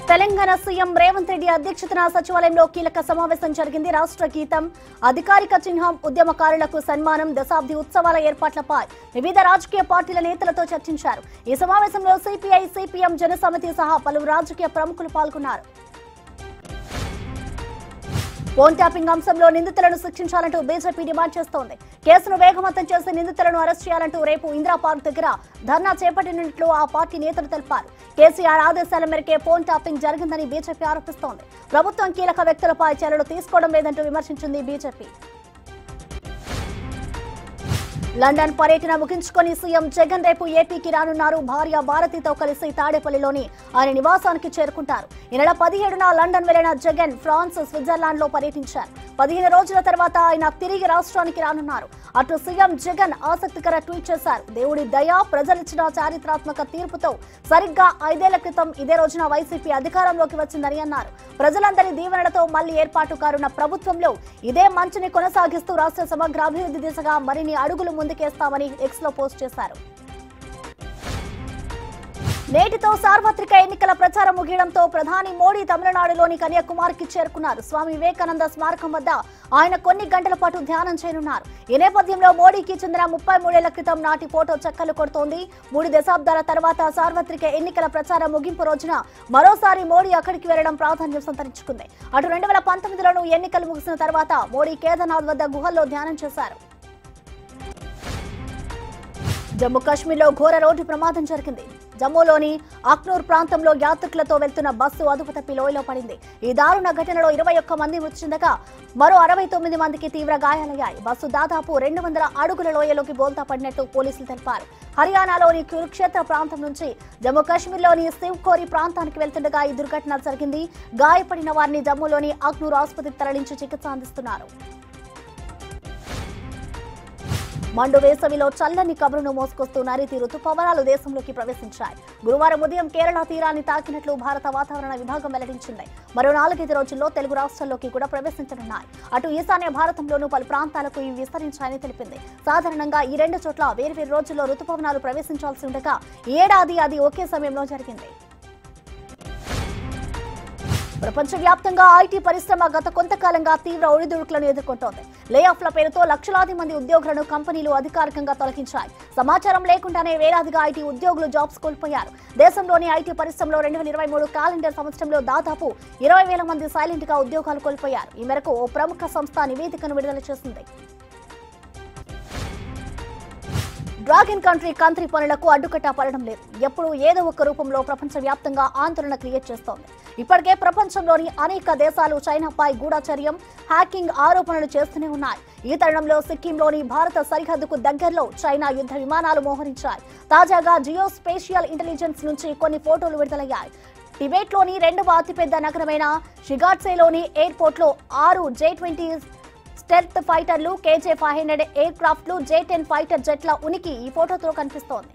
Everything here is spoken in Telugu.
తెలంగాణ సీఎం రేవంత్ రెడ్డి అధ్యక్షతన సచివాలయంలో కీలక సమావేశం జరిగింది. రాష్ట్ర గీతం, అధికారిక చిహ్నం, ఉద్యమకారులకు సన్మానం, దశాబ్ది ఉత్సవాల ఏర్పాట్లపై వివిధ రాజకీయ పార్టీల నేతలతో చర్చించారు. ఈ సమావేశంలో సిపిఐ, సిపిఎం, జనసమితి సహా పలువురు రాజకీయ ప్రముఖులు పాల్గొన్నారు. ఫోన్ ట్యాపింగ్ అంశంలో నిందితులను శిక్షించాలంటూ బీజేపీ డిమాండ్ చేస్తోంది. కేసును వేగవంతం చేసి నిందితులను అరెస్ట్ చేయాలంటూ రేపు ఇందిరా పార్క్ దగ్గర ధర్నా చేపట్టినట్లు ఆ పార్టీ నేతలు తెలిపారు. కేసీఆర్ ఆదేశాల మేరకే ఫోన్ ట్యాపింగ్ జరిగిందని బీజేపీ ఆరోపిస్తోంది. ప్రభుత్వం కీలక వ్యక్తులపై చర్యలు తీసుకోవడం లేదంటూ విమర్శించింది బీజేపీ. లండన్ పర్యటన ముగించుకొని సీఎం జగన్ రేపు ఏపీకి రానున్నారు. భార్య భారతితో కలిసి తాడేపల్లిలోని ఆయన నివాసానికి చేరుకుంటారు. ఈ నెల 17న లండన్ వెళ్లిన జగన్ ఫ్రాన్స్, స్విట్జర్లాండ్ లో పర్యటించారు. 15 రోజుల తర్వాత ఆయన తిరిగి రాష్ట్రానికి రానున్నారు. అటు సీఎం జగన్ ఆసక్తికర ట్వీట్ చేశారు. దేవుడి దయ, ప్రజలిచ్చిన చారిత్రాత్మక తీర్పుతో సరిగ్గా 5 ఏళ్ల క్రితం ఇదే రోజున వైసీపీ అధికారంలోకి వచ్చిందని అన్నారు. ప్రజలందరి దీవెనలతో మళ్లీ ఏర్పాటు కానున్న ప్రభుత్వంలో ఇదే మంచిని కొనసాగిస్తూ రాష్ట్ర సమగ్ర అభివృద్ధి దిశగా మరిన్ని అడుగులు ముందుకేస్తామని ఎక్స్ లో పోస్ట్ చేశారు. నేటితో సార్వత్రిక ఎన్నికల ప్రచారం ముగియడంతో ప్రధాని మోడీ తమిళనాడులోని కన్యాకుమారికి చేరుకున్నారు. స్వామి వివేకానంద స్మారకం వద్ద ఆయన కొన్ని గంటల పాటు ధ్యానం చేయనున్నారు. ఈ నేపథ్యంలో మోడీకి చెందిన 33 ఏళ్ల క్రితం నాటి ఫోటో చక్కర్లు కొడుతోంది. 3 దశాబ్దాల తర్వాత సార్వత్రిక ఎన్నికల ప్రచారం ముగింపు రోజున మరోసారి మోడీ అక్కడికి వెళ్లడం ప్రాధాన్యం సంతరించుకుంది. అటు 2019లోనూ ఎన్నికలు ముగిసిన తర్వాత మోడీ కేదార్నాథ్ వద్ద గుహల్లో ధ్యానం చేశారు. జమ్మూ కాశ్మీర్లో ఘోర రోడ్డు ప్రమాదం జరిగింది. జమ్మూలోని అక్నూర్ ప్రాంతంలో యాత్రికులతో వెళ్తున్న బస్సు అదుపు తప్పి లోయలో పడింది. ఈ దారుణ ఘటనలో 21 మంది మృతి చెందగా మరో 69 మందికి తీవ్ర గాయాలయ్యాయి. బస్సు దాదాపు 200 అడుగుల లోయలోకి బోల్తా పడినట్టు పోలీసులు తెలిపారు. హర్యానాలోని కురుక్షేత్ర ప్రాంతం నుంచి జమ్మూ కాశ్మీర్లోని శివ్కోరి ప్రాంతానికి వెళ్తుండగా ఈ దుర్ఘటన జరిగింది. గాయపడిన వారిని జమ్మూలోని అక్నూర్ ఆసుపత్రికి తరలించి చికిత్స అందిస్తున్నారు. మండు వేసవిలో చల్లని కబురును మోసుకొస్తూ నైరుతి రుతుపవనాలు దేశంలోకి ప్రవేశించాయి. గురువారం ఉదయం కేరళ తీరాన్ని తాకినట్లు భారత వాతావరణ విభాగం వెల్లడించింది. మరో 4 రోజుల్లో తెలుగు రాష్ట్రాల్లోకి కూడా ప్రవేశించనున్నాయి. అటు ఈశాన్య భారతంలోనూ పలు ప్రాంతాలకు ఇవి విస్తరించాయని తెలిపింది. సాధారణంగా ఈ 2 చోట్ల వేర్వేరు రోజుల్లో రుతుపవనాలు ప్రవేశించాల్సి ఉండగా ఈ ఏడాది అది ఒకే సమయంలో జరిగింది. ప్రపంచవ్యాప్తంగా ఐటీ పరిశ్రమ గత కొంతకాలంగా తీవ్ర ఒడిదుడుకులను ఎదుర్కొంటోంది. లే ఆఫ్ల పేరుతో లక్షలాది మంది ఉద్యోగులను కంపెనీలు అధికారికంగా తొలగించాయి. సమాచారం లేకుండానే వేలాదిగా ఐటీ ఉద్యోగులు జాబ్స్ కోల్పోయారు. దేశంలోని ఐటీ పరిశ్రమలో 2023 క్యాలెండర్ సంవత్సరంలో దాదాపు 20,000 మంది సైలెంట్ గా ఉద్యోగాలు కోల్పోయారు. ఈ మేరకు ఓ ప్రముఖ సంస్థ నివేదికను విడుదల చేసింది. డ్రాగన్ కంట్రీ పనులకు అడ్డుకట్ట పడడం లేదు. ఎప్పుడు ఏదో ఒక రూపంలో ప్రపంచవ్యాప్తంగా ఆందోళన క్రియేట్ చేస్తోంది. ఇప్పటికే ప్రపంచంలోని అనేక దేశాలు చైనాపై గూఢచర్యం, హ్యాకింగ్ ఆరోపణలు చేస్తూనే ఉన్నాయి. ఈ తరుణంలో సిక్కింలోని భారత సరిహద్దుకు దగ్గరలో చైనా యుద్ధ విమానాలు మోహరించాయి. తాజాగా జియో స్పేషియల్ ఇంటెలిజెన్స్ నుంచి కొన్ని ఫోటోలు విడుదలయ్యాయి. టిబెట్లోని 2వ అతిపెద్ద నగరమైన షిగాట్సేలోని ఎయిర్పోర్ట్లో 6 J-20 స్టెల్త్ ఫైటర్లు, KJ-500 ఎయిర్ క్రాఫ్ట్లు, J-10 ఫైటర్ జెట్ల ఉనికి ఈ ఫోటోతో కనిపిస్తోంది.